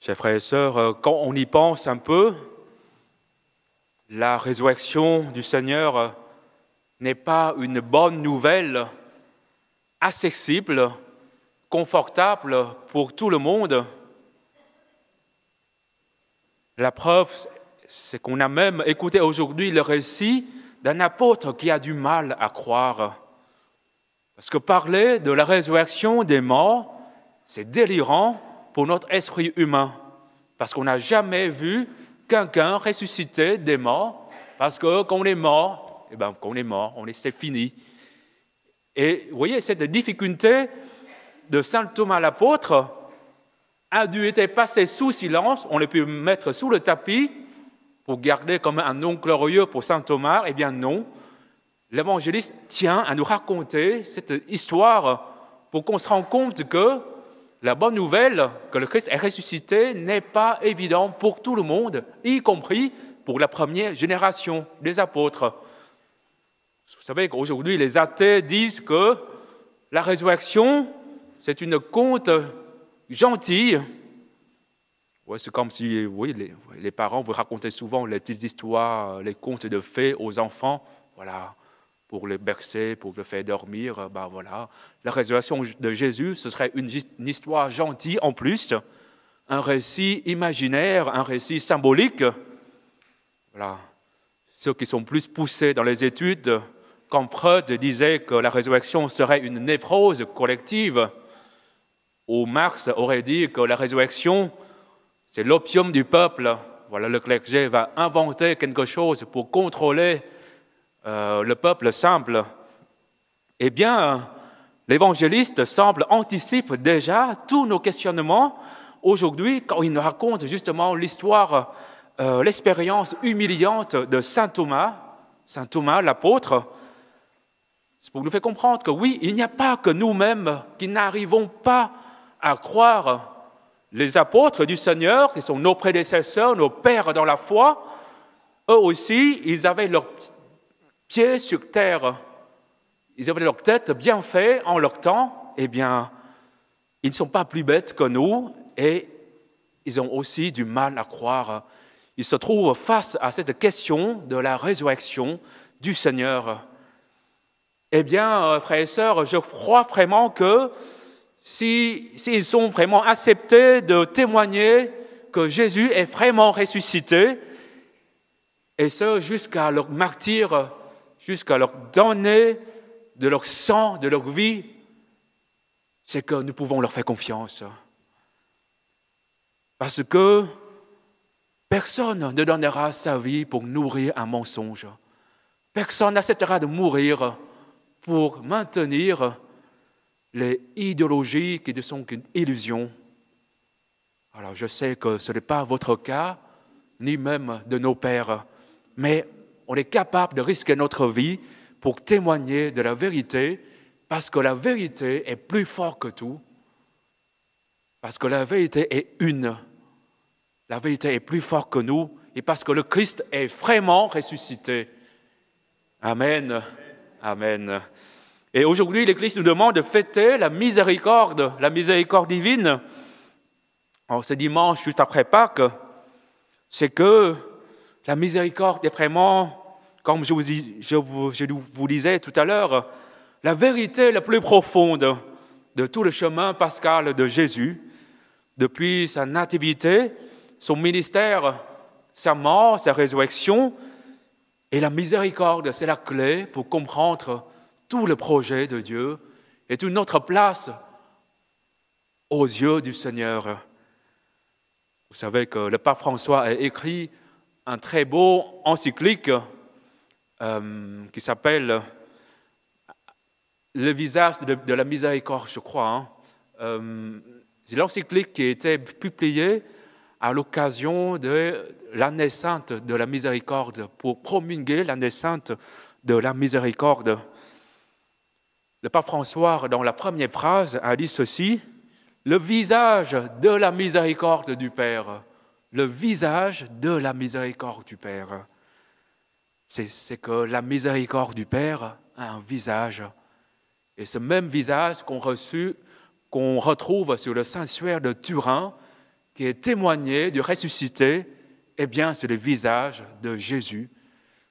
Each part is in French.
Chers frères et sœurs, quand on y pense un peu, la résurrection du Seigneur n'est pas une bonne nouvelle accessible, confortable pour tout le monde. La preuve, c'est qu'on a même écouté aujourd'hui le récit d'un apôtre qui a du mal à croire. Parce que parler de la résurrection des morts, c'est délirant pour notre esprit humain. Parce qu'on n'a jamais vu quelqu'un ressusciter des morts. Parce que quand on est mort, c'est fini. Et vous voyez, cette difficulté de saint Thomas l'apôtre a dû être passée sous silence. On l'a pu mettre sous le tapis pour garder comme un nom glorieux pour saint Thomas. Eh bien non. L'évangéliste tient à nous raconter cette histoire pour qu'on se rende compte que la bonne nouvelle, que le Christ est ressuscité, n'est pas évident pour tout le monde, y compris pour la première génération des apôtres. Vous savez qu'aujourd'hui, les athées disent que la résurrection, c'est une conte gentille. Ouais, c'est comme si les parents vous racontaient souvent les petites histoires, les contes de fées aux enfants. Voilà. Pour les bercer, pour le faire dormir, voilà. La résurrection de Jésus, ce serait une histoire gentille en plus, un récit imaginaire, un récit symbolique. Voilà. Ceux qui sont plus poussés dans les études, comme Freud disait que la résurrection serait une névrose collective, ou Marx aurait dit que la résurrection, c'est l'opium du peuple. Voilà, le clergé va inventer quelque chose pour contrôler le peuple simple. Eh bien, l'évangéliste semble anticiper déjà tous nos questionnements aujourd'hui quand il nous raconte justement l'histoire, l'expérience humiliante de saint Thomas l'apôtre. C'est pour nous faire comprendre que oui, il n'y a pas que nous-mêmes qui n'arrivons pas à croire. Les apôtres du Seigneur, qui sont nos prédécesseurs, nos pères dans la foi, eux aussi, ils avaient leur pieds sur terre, ils avaient leur tête bien faite en leur temps, eh bien, ils ne sont pas plus bêtes que nous et ils ont aussi du mal à croire. Ils se trouvent face à cette question de la résurrection du Seigneur. Eh bien, frères et sœurs, je crois vraiment que s'ils sont vraiment acceptés de témoigner que Jésus est vraiment ressuscité, et ce jusqu'à leur martyre, jusqu'à leur donner de leur sang, de leur vie, c'est que nous pouvons leur faire confiance. Parce que personne ne donnera sa vie pour nourrir un mensonge. Personne n'acceptera de mourir pour maintenir les idéologies qui ne sont qu'une illusion. Alors je sais que ce n'est pas votre cas, ni même de nos pères, mais on est capable de risquer notre vie pour témoigner de la vérité, parce que la vérité est plus forte que tout, parce que la vérité est une. La vérité est plus forte que nous, et parce que le Christ est vraiment ressuscité. Amen. Amen. Et aujourd'hui, l'Église nous demande de fêter la miséricorde divine. Alors, ce dimanche, juste après Pâques, c'est que la miséricorde est vraiment, comme je vous disais tout à l'heure, la vérité la plus profonde de tout le chemin pascal de Jésus, depuis sa nativité, son ministère, sa mort, sa résurrection. Et la miséricorde, c'est la clé pour comprendre tout le projet de Dieu et toute notre place aux yeux du Seigneur. Vous savez que le pape François a écrit un très beau encyclique qui s'appelle « Le visage de la miséricorde », je crois. C'est l'encyclique qui a été publiée à l'occasion de l'année sainte de la miséricorde, pour promulguer l'année sainte de la miséricorde. Le pape François, dans la première phrase, a dit ceci: « Le visage de la miséricorde du Père. » Le visage de la miséricorde du Père. C'est que la miséricorde du Père a un visage. Et ce même visage qu'on retrouve sur le sanctuaire de Turin, qui est témoigné du ressuscité, eh bien, c'est le visage de Jésus.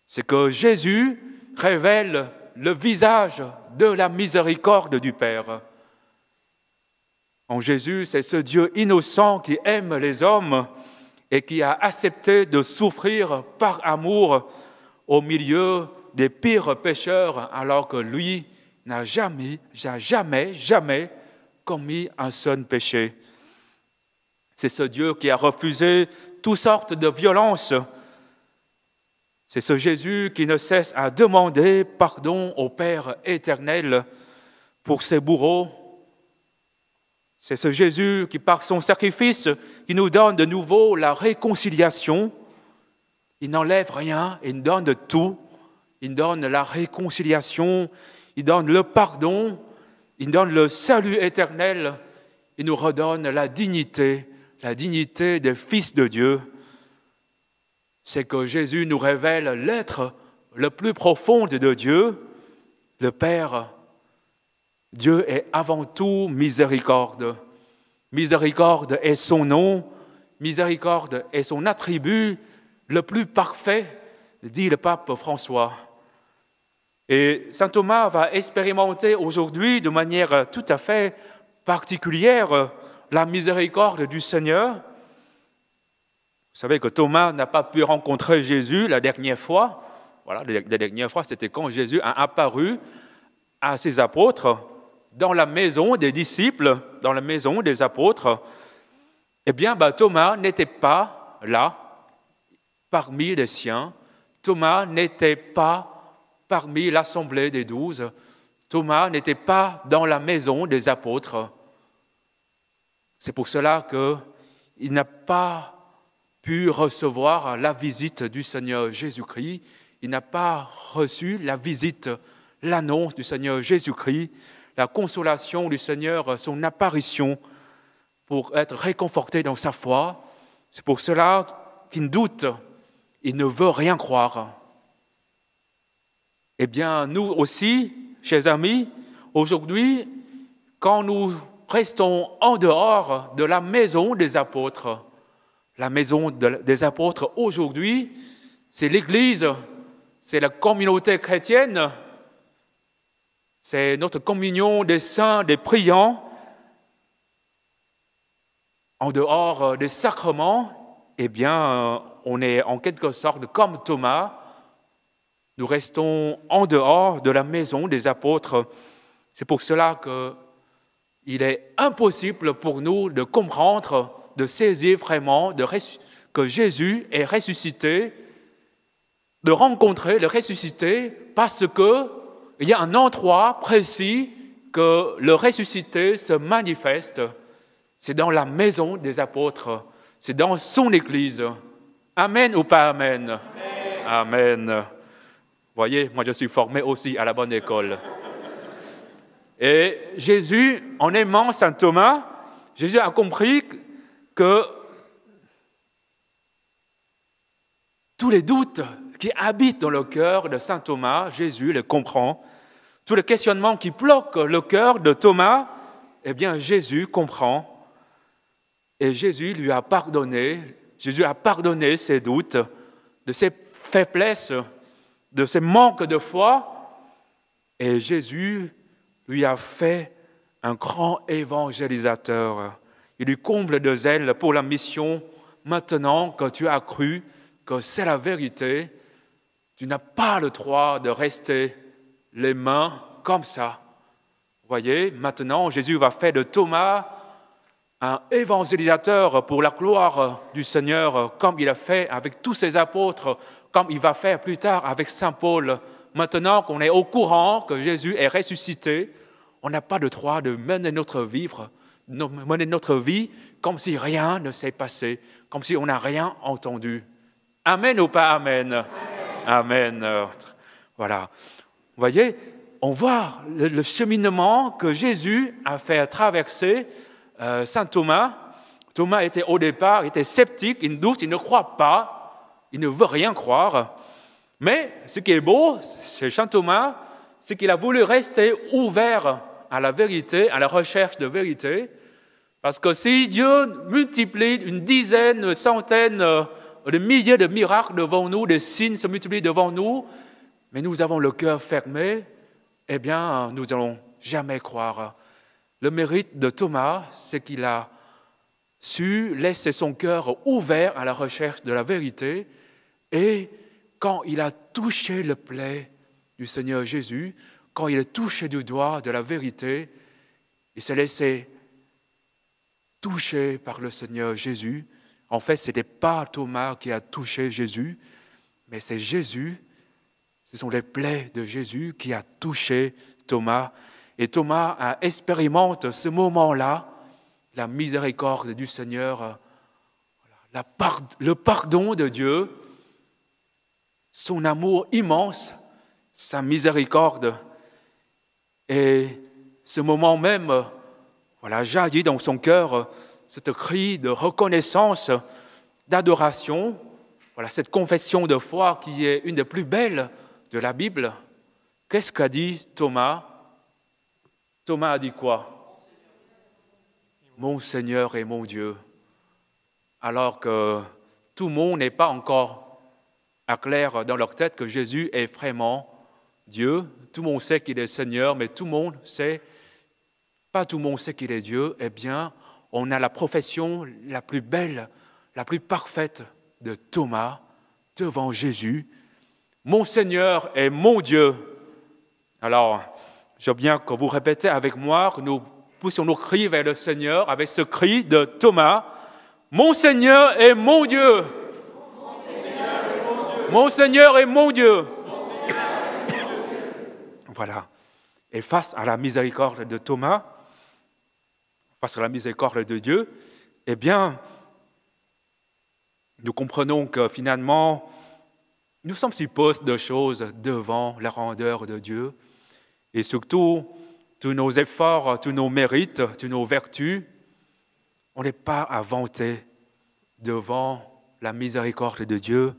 C'est que Jésus révèle le visage de la miséricorde du Père. En Jésus, c'est ce Dieu innocent qui aime les hommes et qui a accepté de souffrir par amour au milieu des pires pécheurs, alors que lui n'a jamais commis un seul péché. C'est ce Dieu qui a refusé toutes sortes de violences. C'est ce Jésus qui ne cesse à demander pardon au Père éternel pour ses bourreaux. C'est ce Jésus qui, par son sacrifice, qui nous donne de nouveau la réconciliation. Il n'enlève rien, il donne tout. Il donne la réconciliation, il donne le pardon, il donne le salut éternel. Il nous redonne la dignité des fils de Dieu. C'est que Jésus nous révèle l'être le plus profond de Dieu, le Père. Dieu est avant tout miséricorde. Miséricorde est son nom, miséricorde est son attribut le plus parfait, dit le pape François. Et saint Thomas va expérimenter aujourd'hui de manière tout à fait particulière la miséricorde du Seigneur. Vous savez que Thomas n'a pas pu rencontrer Jésus la dernière fois. Voilà, la dernière fois, c'était quand Jésus a apparu à ses apôtres dans la maison des disciples, dans la maison des apôtres. Eh bien, Thomas n'était pas là, parmi les siens. Thomas n'était pas parmi l'assemblée des 12. Thomas n'était pas dans la maison des apôtres. C'est pour cela qu'il n'a pas pu recevoir la visite du Seigneur Jésus-Christ. Il n'a pas reçu la visite, l'annonce du Seigneur Jésus-Christ, la consolation du Seigneur, son apparition pour être réconforté dans sa foi. C'est pour cela qu'il doute, il ne veut rien croire. Eh bien, nous aussi, chers amis, aujourd'hui, quand nous restons en dehors de la maison des apôtres, la maison des apôtres aujourd'hui, c'est l'Église, c'est la communauté chrétienne, c'est notre communion des saints, des priants, en dehors des sacrements, eh bien, on est en quelque sorte comme Thomas. Nous restons en dehors de la maison des apôtres. C'est pour cela qu'il est impossible pour nous de comprendre, de saisir vraiment que Jésus est ressuscité, de rencontrer le ressuscité, parce qu'il y a un endroit précis que le ressuscité se manifeste. C'est dans la maison des apôtres, c'est dans son Église. Amen ou pas amen? Amen. Amen. Vous voyez, moi je suis formé aussi à la bonne école. Et Jésus, en aimant saint Thomas, Jésus a compris que tous les doutes qui habitent dans le cœur de saint Thomas, Jésus les comprend. Tous les questionnements qui bloquent le cœur de Thomas, eh bien Jésus comprend. Et Jésus lui a pardonné. Jésus a pardonné ses doutes, de ses faiblesses, de ses manques de foi. Et Jésus lui a fait un grand évangélisateur. Il lui comble de zèle pour la mission. Maintenant que tu as cru que c'est la vérité, tu n'as pas le droit de rester les mains comme ça. Vous voyez, maintenant, Jésus va faire de Thomas un évangélisateur pour la gloire du Seigneur, comme il a fait avec tous ses apôtres, comme il va faire plus tard avec saint Paul. Maintenant qu'on est au courant que Jésus est ressuscité, on n'a pas le droit de mener notre vie comme si rien ne s'est passé, comme si on n'a rien entendu. Amen ou pas amen? Amen. Amen. Voilà. Vous voyez, on voit le cheminement que Jésus a fait traverser saint Thomas. Thomas était au départ, il était sceptique, il doute, il ne croit pas, il ne veut rien croire. Mais ce qui est beau chez saint Thomas, c'est qu'il a voulu rester ouvert à la vérité, à la recherche de vérité. Parce que si Dieu multiplie une dizaine, une centaine de milliers de miracles devant nous, des signes se multiplient devant nous, mais nous avons le cœur fermé, eh bien, nous n'allons jamais croire. Le mérite de Thomas, c'est qu'il a su laisser son cœur ouvert à la recherche de la vérité, et quand il a touché le plaid du Seigneur Jésus, quand il a touché du doigt de la vérité, il s'est laissé toucher par le Seigneur Jésus. En fait, ce n'était pas Thomas qui a touché Jésus, mais c'est Jésus, ce sont les plaies de Jésus qui a touché Thomas. Et Thomas a expérimenté ce moment-là, la miséricorde du Seigneur, le pardon de Dieu, son amour immense, sa miséricorde. Et ce moment même, jaillit dans son cœur ce cri de reconnaissance, d'adoration, cette confession de foi qui est une des plus belles de la Bible. Qu'est-ce qu'a dit Thomas? Thomas a dit quoi? Mon Seigneur et mon Dieu. Alors que tout le monde n'est pas encore clair dans leur tête que Jésus est vraiment Dieu. Tout le monde sait qu'il est Seigneur, mais tout le monde sait, pas tout le monde sait qu'il est Dieu. Eh bien, on a la profession la plus belle, la plus parfaite de Thomas devant Jésus. Mon Seigneur et mon Dieu. Alors, je veux bien que vous répétez avec moi, que nous poussions nos cris vers le Seigneur avec ce cri de Thomas. Mon Seigneur et mon Dieu. Mon Seigneur et mon Dieu. Voilà. Et face à la miséricorde de Thomas, face à la miséricorde de Dieu, eh bien, nous comprenons que finalement, nous sommes si peu de choses devant la grandeur de Dieu. Et surtout, tous nos efforts, tous nos mérites, toutes nos vertus, on n'est pas à vanter devant la miséricorde de Dieu,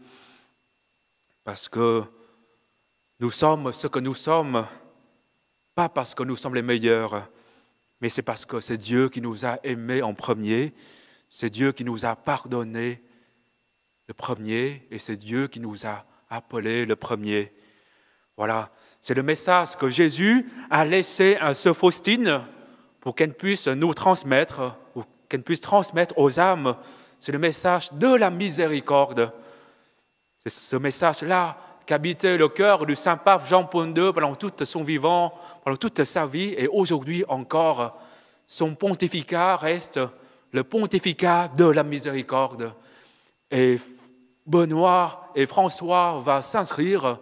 parce que nous sommes ce que nous sommes, pas parce que nous sommes les meilleurs, mais c'est parce que c'est Dieu qui nous a aimés en premier, c'est Dieu qui nous a pardonné le premier, et c'est Dieu qui nous a appelés le premier. Voilà, c'est le message que Jésus a laissé à Sœur Faustine pour qu'elle puisse nous transmettre, ou qu'elle puisse transmettre aux âmes. C'est le message de la miséricorde. C'est ce message-là qu'habitait le cœur du Saint-Pape Jean-Paul II pendant tout son vivant, pendant toute sa vie, et aujourd'hui encore, son pontificat reste le pontificat de la miséricorde. Et Benoît et François vont s'inscrire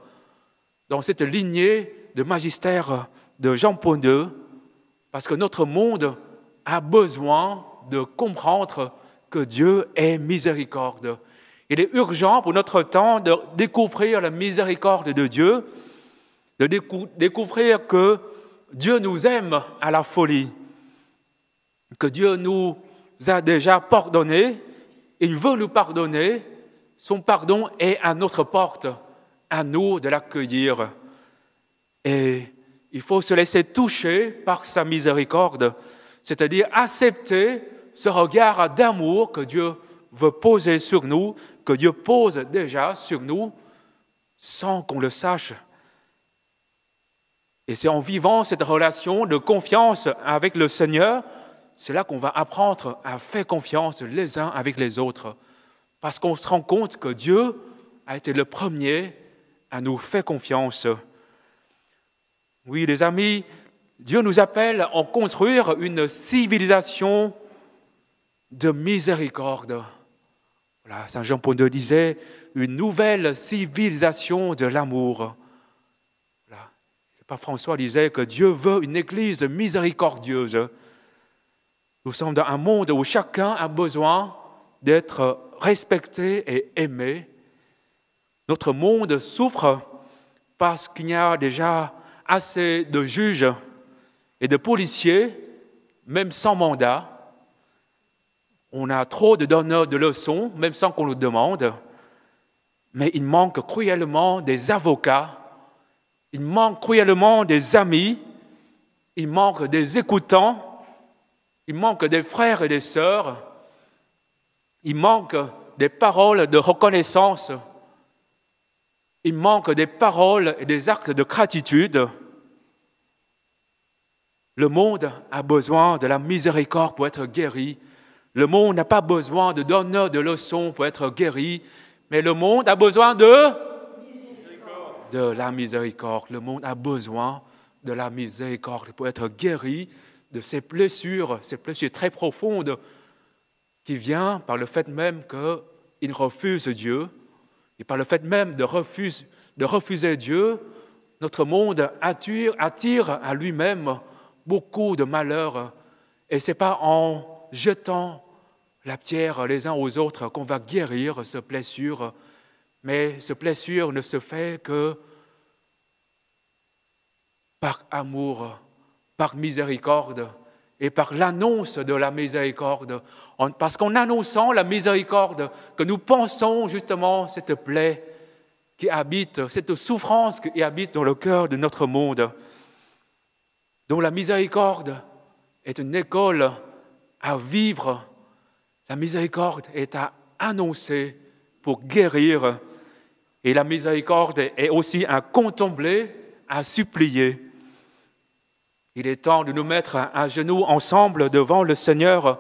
dans cette lignée de magistère de Jean-Paul II, parce que notre monde a besoin de comprendre que Dieu est miséricorde. Il est urgent pour notre temps de découvrir la miséricorde de Dieu, de découvrir que Dieu nous aime à la folie, que Dieu nous a déjà pardonné, il veut nous pardonner, son pardon est à notre porte, à nous de l'accueillir. Et il faut se laisser toucher par sa miséricorde, c'est-à-dire accepter ce regard d'amour que Dieu veut poser sur nous, que Dieu pose déjà sur nous, sans qu'on le sache. Et c'est en vivant cette relation de confiance avec le Seigneur, c'est là qu'on va apprendre à faire confiance les uns avec les autres, parce qu'on se rend compte que Dieu a été le premier à nous faire confiance. Oui, les amis, Dieu nous appelle à construire une civilisation de miséricorde. Voilà, Saint Jean-Paul II disait une nouvelle civilisation de l'amour. Voilà. Le pape François disait que Dieu veut une église miséricordieuse. Nous sommes dans un monde où chacun a besoin d'être respecté et aimé. Notre monde souffre parce qu'il y a déjà assez de juges et de policiers, même sans mandat. On a trop de donneurs de leçons, même sans qu'on le demande. Mais il manque cruellement des avocats, il manque cruellement des amis, il manque des écoutants, Il manque des frères et des sœurs. Il manque des paroles de reconnaissance. Il manque des paroles et des actes de gratitude. Le monde a besoin de la miséricorde pour être guéri. Le monde n'a pas besoin de donneurs de leçons pour être guéri, mais le monde a besoin de la miséricorde. Le monde a besoin de la miséricorde pour être guéri de ces blessures très profondes qui viennent par le fait même qu'il refuse Dieu. Et par le fait même de refuser Dieu, notre monde attire à lui-même beaucoup de malheurs. Et ce n'est pas en jetant la pierre les uns aux autres qu'on va guérir ces blessures. Mais ces blessures ne se fait que par amour, par miséricorde et par l'annonce de la miséricorde. Parce qu'en annonçant la miséricorde, que nous pensons justement cette plaie qui habite, cette souffrance qui habite dans le cœur de notre monde, dont la miséricorde est une école à vivre. La miséricorde est à annoncer pour guérir. Et la miséricorde est aussi à contempler, à supplier. Il est temps de nous mettre à genoux ensemble devant le Seigneur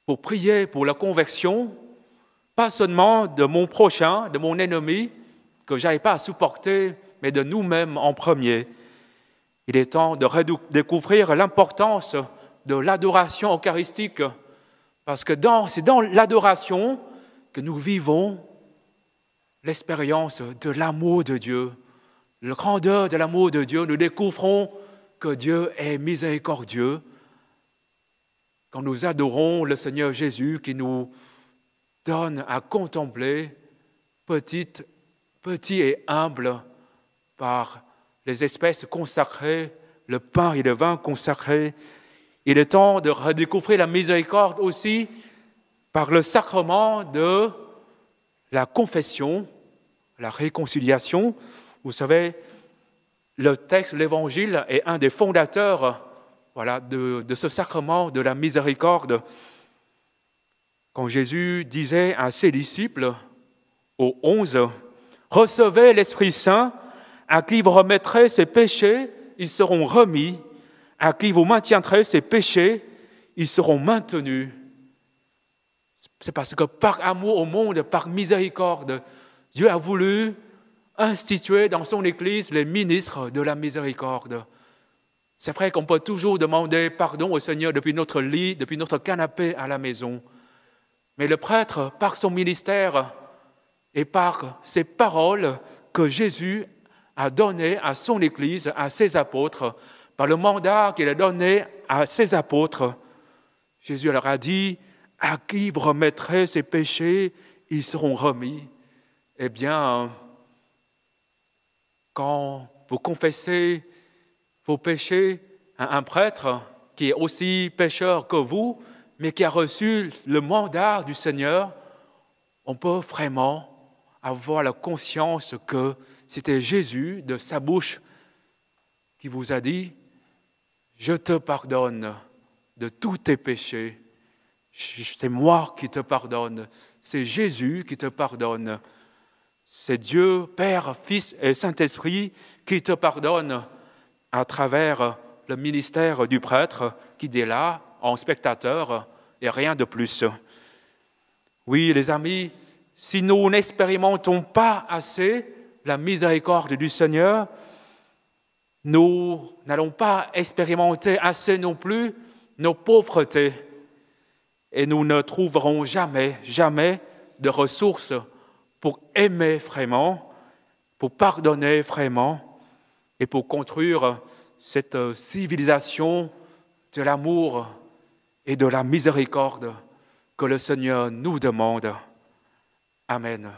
pour prier pour la conversion, pas seulement de mon prochain, de mon ennemi, que je n'arrive pas à supporter, mais de nous-mêmes en premier. Il est temps de redécouvrir l'importance de l'adoration eucharistique, parce que c'est dans l'adoration que nous vivons l'expérience de l'amour de Dieu. La grandeur de l'amour de Dieu, nous découvrons que Dieu est miséricordieux. Quand nous adorons le Seigneur Jésus qui nous donne à contempler petit et humble par les espèces consacrées, le pain et le vin consacrés. Il est temps de redécouvrir la miséricorde aussi par le sacrement de la confession, la réconciliation. Vous savez, le texte, l'Évangile est un des fondateurs de ce sacrement de la miséricorde. Quand Jésus disait à ses disciples, aux 11, « Recevez l'Esprit Saint, à qui vous remettrez ses péchés, ils seront remis. À qui vous maintiendrez ses péchés, ils seront maintenus. » C'est parce que par amour au monde, par miséricorde, Dieu a voulu instituer dans son Église les ministres de la miséricorde. C'est vrai qu'on peut toujours demander pardon au Seigneur depuis notre lit, depuis notre canapé à la maison. Mais le prêtre, par son ministère et par ses paroles que Jésus a données à son Église, à ses apôtres, par le mandat qu'il a donné à ses apôtres, Jésus leur a dit, « À qui vous remettrez ces péchés, ils seront remis. » Eh bien, quand vous confessez vos péchés à un prêtre qui est aussi pécheur que vous, mais qui a reçu le mandat du Seigneur, on peut vraiment avoir la conscience que c'était Jésus de sa bouche qui vous a dit « Je te pardonne de tous tes péchés. C'est moi qui te pardonne. C'est Jésus qui te pardonne. C'est Dieu, Père, Fils et Saint-Esprit qui te pardonne à travers le ministère du prêtre qui est là en spectateur et rien de plus. » Oui, les amis, si nous n'expérimentons pas assez la miséricorde du Seigneur, nous n'allons pas expérimenter assez non plus nos pauvretés et nous ne trouverons jamais de ressources pour aimer vraiment, pour pardonner vraiment et pour construire cette civilisation de l'amour et de la miséricorde que le Seigneur nous demande. Amen.